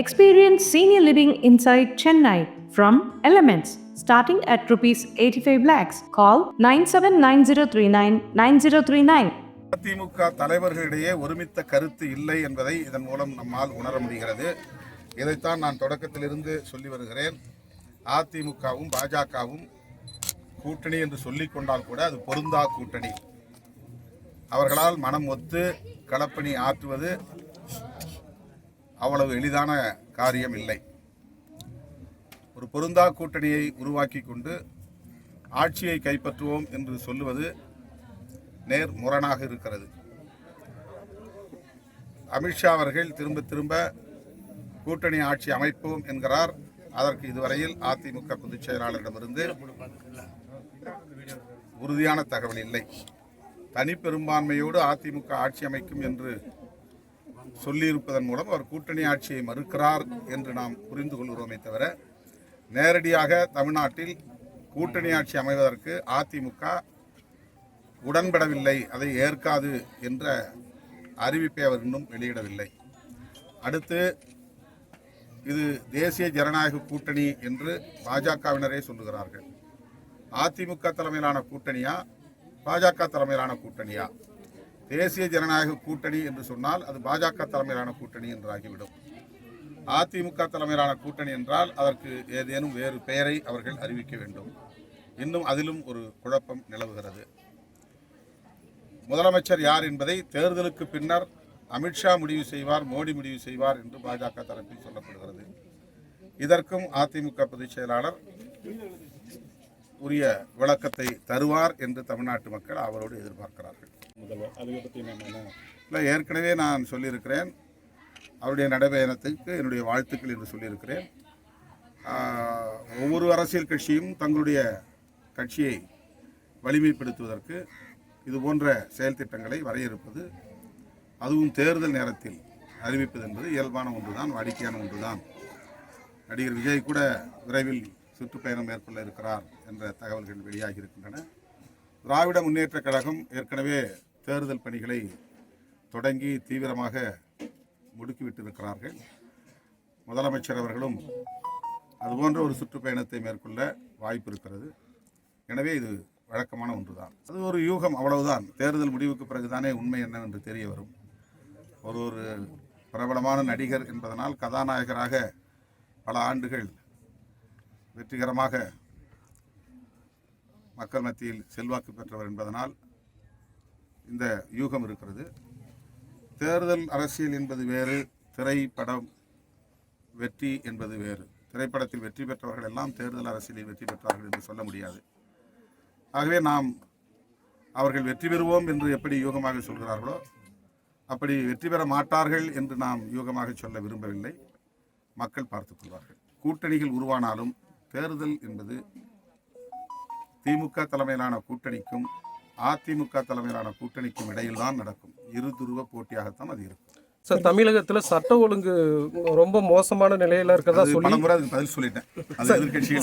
Experience senior living inside Chennai from Elements starting at rupees 85 lakhs. Call 9790399039. AIADMK தலைவர்களிடையே ஒருமித்த கருத்து இல்லை என்பதை இதன் மூலம் நம்மால் உணர முடிகிறது. இதைத்தான் நான் தொடக்கத்திலிருந்து சொல்லி வருகிறேன். அதிமுகவும் பாஜகவும் கூட்டணி என்று சொல்லிக் கொண்டால் கூட அது பொருந்தா கூட்டணி. அவர்களால் மனம் ஒத்து களப்பணி ஆற்றுவது அவ்வளவு எளிதான காரியம் இல்லை. ஒரு பொருந்தா கூட்டணியை உருவாக்கி கொண்டு ஆட்சியை கைப்பற்றுவோம் என்று சொல்லுவது நேர் முரணாக இருக்கிறது. அமித்ஷா அவர்கள் திரும்ப திரும்ப கூட்டணி ஆட்சி அமைப்போம் என்கிறார். அதற்கு இதுவரையில் அதிமுக பொதுச் செயலாளரிடமிருந்து உறுதியான தகவல் இல்லை. தனிப்பெரும்பான்மையோடு அதிமுக ஆட்சி அமைக்கும் என்று சொல்லியிருப்பதன் மூலம் அவர் கூட்டணி ஆட்சியை மறுக்கிறார் என்று நாம் புரிந்து கொள்கிறோமே தவிர, நேரடியாக தமிழ்நாட்டில் கூட்டணி ஆட்சி அமைவதற்கு அதிமுக உடன்படவில்லை, அதை ஏற்காது என்ற அறிவிப்பை அவர் இன்னும் வெளியிடவில்லை. அடுத்து இது தேசிய ஜனநாயக கூட்டணி என்று பாஜகவினரே சொல்லுகிறார்கள். அதிமுக தலைமையிலான கூட்டணியா பாஜக தலைமையிலான கூட்டணியா? தேசிய ஜனநாயக கூட்டணி என்று சொன்னால் அது பாஜக தலைமையிலான கூட்டணி என்றாகிவிடும். அதிமுக தலைமையிலான கூட்டணி என்றால் அதற்கு ஏதேனும் வேறு பெயரை அவர்கள் அறிவிக்க வேண்டும். இன்னும் அதிலும் ஒரு குழப்பம் நிலவுகிறது. முதலமைச்சர் யார் என்பதை தேர்தலுக்கு பின்னர் அமித்ஷா முடிவு செய்வார், மோடி முடிவு செய்வார் என்று பாஜக தரப்பில் சொல்லப்படுகிறது. இதற்கும் அதிமுக பொதுச் செயலாளர் உரிய விளக்கத்தை தருவார் என்று தமிழ்நாட்டு மக்கள் அவரோடு எதிர்பார்க்கிறார்கள். இல்லை, ஏற்கனவே நான் சொல்லியிருக்கிறேன், அவருடைய நடைபயணத்துக்கு என்னுடைய வாழ்த்துக்கள் என்று சொல்லியிருக்கிறேன். ஒவ்வொரு அரசியல் கட்சியும் தங்களுடைய கட்சியை வலிமைப்படுத்துவதற்கு இதுபோன்ற செயல் திட்டங்களை வரையறுப்பது, அதுவும் தேர்தல் நேரத்தில் அறிவிப்பது என்பது இயல்பான ஒன்றுதான், வாடிக்கையான ஒன்றுதான். நடிகர் விஜய் கூட விரைவில் சுற்றுப்பயணம் மேற்கொள்ள இருக்கிறார் என்ற தகவல்கள் வெளியாகி இருக்கின்றன. திராவிட முன்னேற்றக் கழகம் ஏற்கனவே தேர்தல் பணிகளை தொடங்கி தீவிரமாக முடுக்கிவிட்டிருக்கிறார்கள். முதலமைச்சர் அவர்களும் அதுபோன்ற ஒரு சுற்றுப்பயணத்தை மேற்கொள்ள வாய்ப்பு இருக்கிறது. எனவே இது வழக்கமான ஒன்றுதான். அது ஒரு யூகம், அவ்வளவுதான். தேர்தல் முடிவுக்கு பிறகுதானே உண்மை என்னவென்று தெரிய வரும். ஒரு பிரபலமான நடிகர் என்பதனால் கதாநாயகராக பல ஆண்டுகள் வெற்றிகரமாக மக்கள் மத்தியில் செல்வாக்கு பெற்றவர் என்பதனால் இந்த யூகம் இருக்கிறது. தேர்தல் அரசியல் என்பது வேறு, திரைப்படம் வெற்றி என்பது வேறு. திரைப்படத்தில் வெற்றி பெற்றவர்கள் எல்லாம் தேர்தல் அரசியலில் வெற்றி பெற்றார்கள் என்று சொல்ல முடியாது. ஆகவே நாம் அவர்கள் வெற்றி பெறுவோம் என்று எப்படி யூகமாக சொல்கிறார்களோ அப்படி வெற்றி பெற மாட்டார்கள் என்று நாம் யூகமாக சொல்ல விரும்பவில்லை. மக்கள் பார்த்துக் கொள்வார்கள். கூட்டணிகள் உருவானாலும் தேர்தல் என்பது திமுக தலைமையிலான கூட்டணிக்கும் அதிமுக தலைமையிலான கூட்டணிக்கும் இடையில் தான் நடக்கும். இரு துருவ போட்டியாகத்தான் அது இருக்கும். சார், தமிழகத்தில் சட்ட ஒழுங்கு ரொம்ப மோசமான நிலையில் இருக்கிறதா சொல்லி பலமுறை அதுக்கு பதில் சொல்லிட்டேன். அது எதிர்கட்சிகள்